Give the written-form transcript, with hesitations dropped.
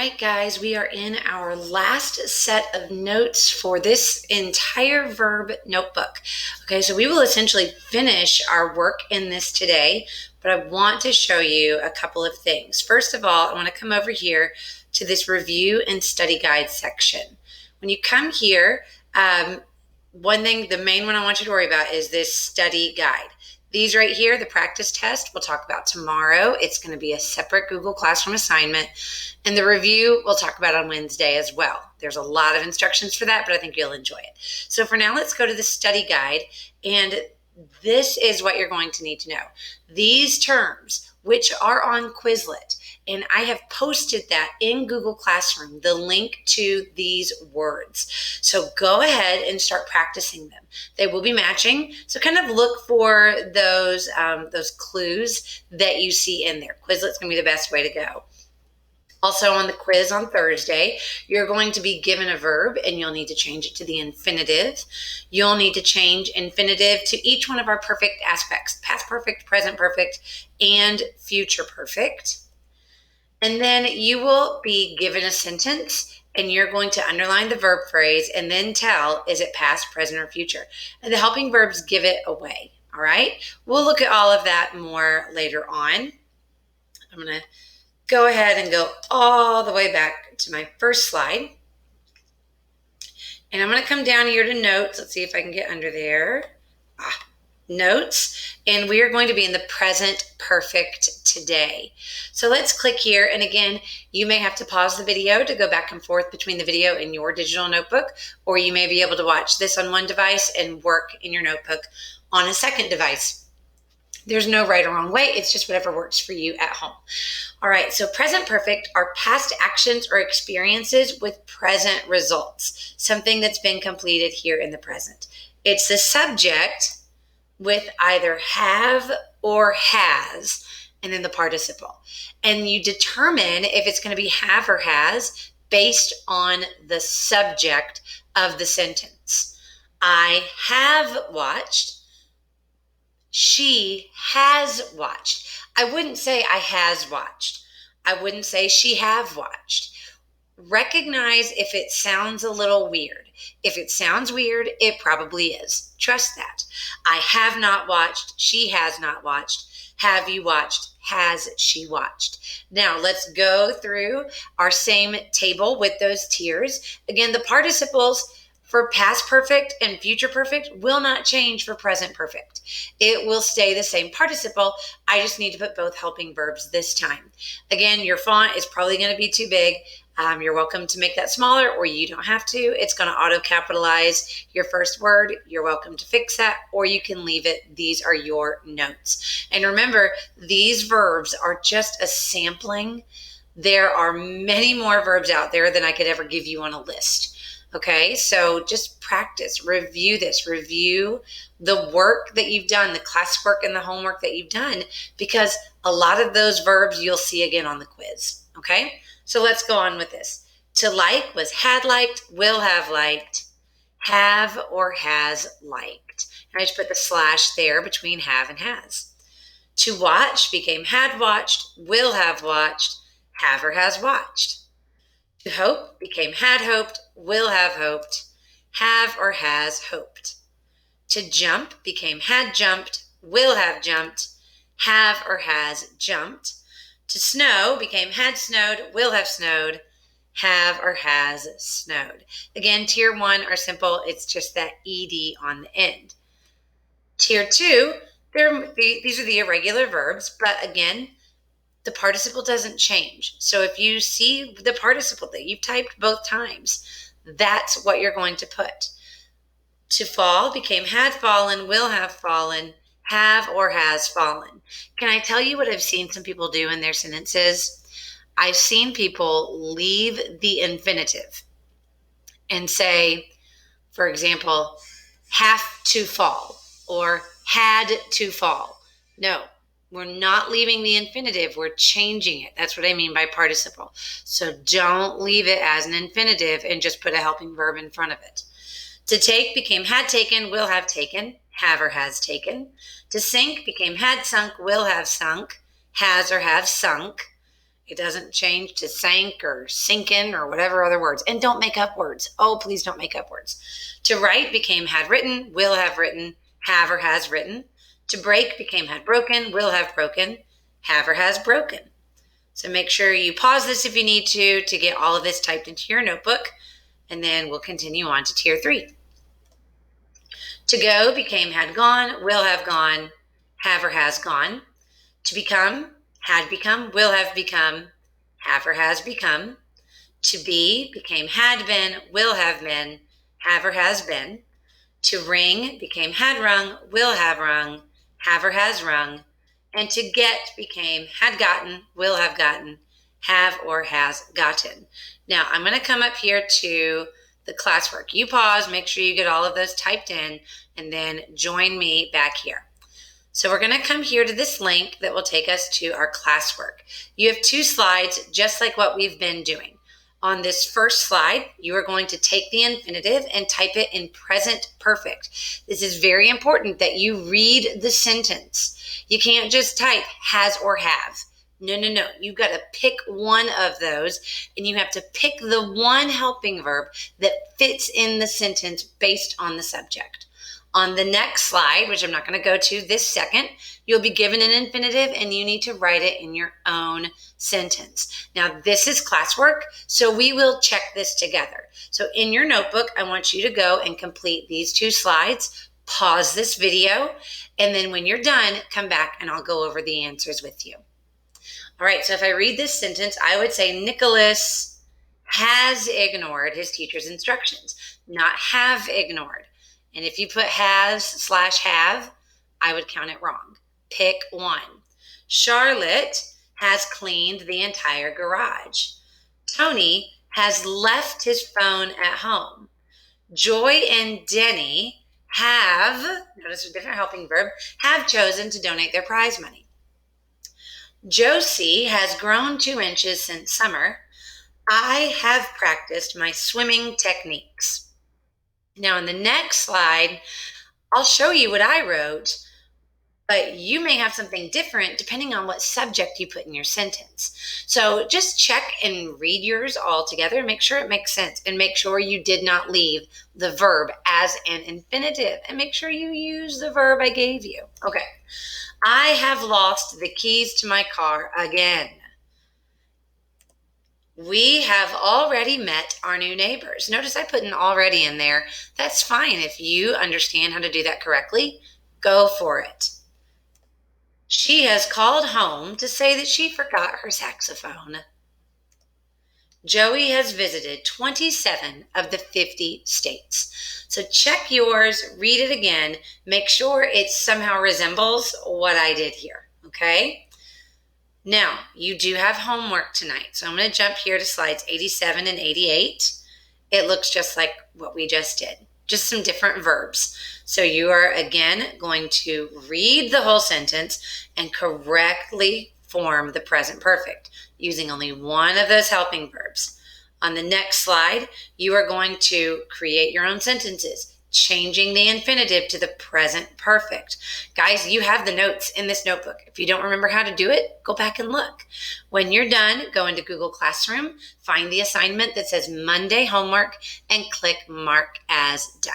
right, guys, we are in our last set of notes for this entire verb notebook. Okay, so we will essentially finish our work in this today, but I want to show you a couple of things. First of all, I want to come over here to this review and study guide section. When you come here, one thing, the main one I want you to worry about is this study guide. These right here, the practice test, we'll talk about tomorrow. It's going to be a separate Google Classroom assignment. And the review, we'll talk about on Wednesday as well. There's a lot of instructions for that, but I think you'll enjoy it. So for now, let's go to the study guide. And this is what you're going to need to know. These terms, which are on Quizlet, and I have posted that in Google Classroom, the link to these words. So go ahead and start practicing them. They will be matching. So kind of look for those clues that you see in there. Quizlet's going to be the best way to go. Also on the quiz on Thursday, you're going to be given a verb and you'll need to change it to the infinitive. You'll need to change infinitive to each one of our perfect aspects: past perfect, present perfect, and future perfect. And then you will be given a sentence and you're going to underline the verb phrase and then tell, is it past, present, or future? And the helping verbs give it away, all right? We'll look at all of that more later on. I'm going to go ahead and go all the way back to my first slide. And I'm going to come down here to notes. Let's see if I can get under there. Notes. And we are going to be in the present perfect today. So let's click here. And again, you may have to pause the video to go back and forth between the video and your digital notebook, or you may be able to watch this on one device and work in your notebook on a second device. There's no right or wrong way. It's just whatever works for you at home. All right, so present perfect are past actions or experiences with present results, something that's been completed here in the present. It's the subject with either have or has, and then the participle. And you determine if it's going to be have or has based on the subject of the sentence. I have watched. She has watched. I wouldn't say I has watched. I wouldn't say she have watched. Recognize if it sounds a little weird. If it sounds weird, it probably is. Trust that. I have not watched. She has not watched. Have you watched? Has she watched? Now let's go through our same table with those tiers. Again, the participles for past perfect and future perfect will not change for present perfect. It will stay the same participle. I just need to put both helping verbs this time. Again, your font is probably going to be too big. You're welcome to make that smaller, or you don't have to. It's going to auto capitalize your first word. You're welcome to fix that, or you can leave it. These are your notes. And remember, these verbs are just a sampling. There are many more verbs out there than I could ever give you on a list. Okay, so just practice, review this, review the work that you've done, the classwork and the homework that you've done, because a lot of those verbs you'll see again on the quiz. Okay, so let's go on with this. To like was had liked, will have liked, have or has liked. And I just put the slash there between have and has. To watch became had watched, will have watched, have or has watched. To hope became had hoped, will have hoped, have or has hoped. To jump became had jumped, will have jumped, have or has jumped. To snow became had snowed, will have snowed, have or has snowed. Again, tier 1 are simple. It's just that ed on the end. Tier 2, these are the irregular verbs, but again, the participle doesn't change. So if you see the participle that you've typed both times, that's what you're going to put. To fall became had fallen, will have fallen, have or has fallen. Can I tell you what I've seen some people do in their sentences? I've seen people leave the infinitive and say, for example, have to fall or had to fall. No. We're not leaving the infinitive. We're changing it. That's what I mean by participle. So don't leave it as an infinitive and just put a helping verb in front of it. To take became had taken, will have taken, have or has taken. To sink became had sunk, will have sunk, has or have sunk. It doesn't change to sank or sinkin or whatever other words. And don't make up words. Oh, please don't make up words. To write became had written, will have written, have or has written. To break became had broken, will have broken, have or has broken. So make sure you pause this if you need to get all of this typed into your notebook, and then we'll continue on to tier 3. To go became had gone, will have gone, have or has gone. To become, had become, will have become, have or has become. To be became had been, will have been, have or has been. To ring became had rung, will have rung, have or has rung. And to get became had gotten, will have gotten, have or has gotten. Now, I'm going to come up here to the classwork. You pause, make sure you get all of those typed in, and then join me back here. So we're going to come here to this link that will take us to our classwork. You have 2 slides, just like what we've been doing. On this first slide, you are going to take the infinitive and type it in present perfect. This is very important that you read the sentence. You can't just type has or have. No. You've got to pick one of those, and you have to pick the one helping verb that fits in the sentence based on the subject. On the next slide, which I'm not going to go to this second, you'll be given an infinitive and you need to write it in your own sentence. Now, this is classwork, so we will check this together. So in your notebook, I want you to go and complete these 2 slides, pause this video, and then when you're done, come back and I'll go over the answers with you. All right, so if I read this sentence, I would say Nicholas has ignored his teacher's instructions, not have ignored. And if you put has/have, I would count it wrong. Pick one. Charlotte has cleaned the entire garage. Tony has left his phone at home. Joy and Denny have, notice a different helping verb, have chosen to donate their prize money. Josie has grown 2 inches since summer. I have practiced my swimming techniques. Now, in the next slide, I'll show you what I wrote, but you may have something different depending on what subject you put in your sentence. So just check and read yours all together and make sure it makes sense, and make sure you did not leave the verb as an infinitive, and make sure you use the verb I gave you. Okay. I have lost the keys to my car again. We have already met our new neighbors. Notice I put an already in there. That's fine. If you understand how to do that correctly, go for it. She has called home to say that she forgot her saxophone. Joey has visited 27 of the 50 states. So check yours, read it again, make sure it somehow resembles what I did here, okay? Now, you do have homework tonight, so I'm going to jump here to slides 87 and 88. It looks just like what we just did, just some different verbs. So you are, again, going to read the whole sentence and correctly form the present perfect using only one of those helping verbs. On the next slide, you are going to create your own sentences, changing the infinitive to the present perfect. Guys, you have the notes in this notebook. If you don't remember how to do it, go back and look. When you're done, go into Google Classroom, find the assignment that says Monday homework, and click Mark as Done.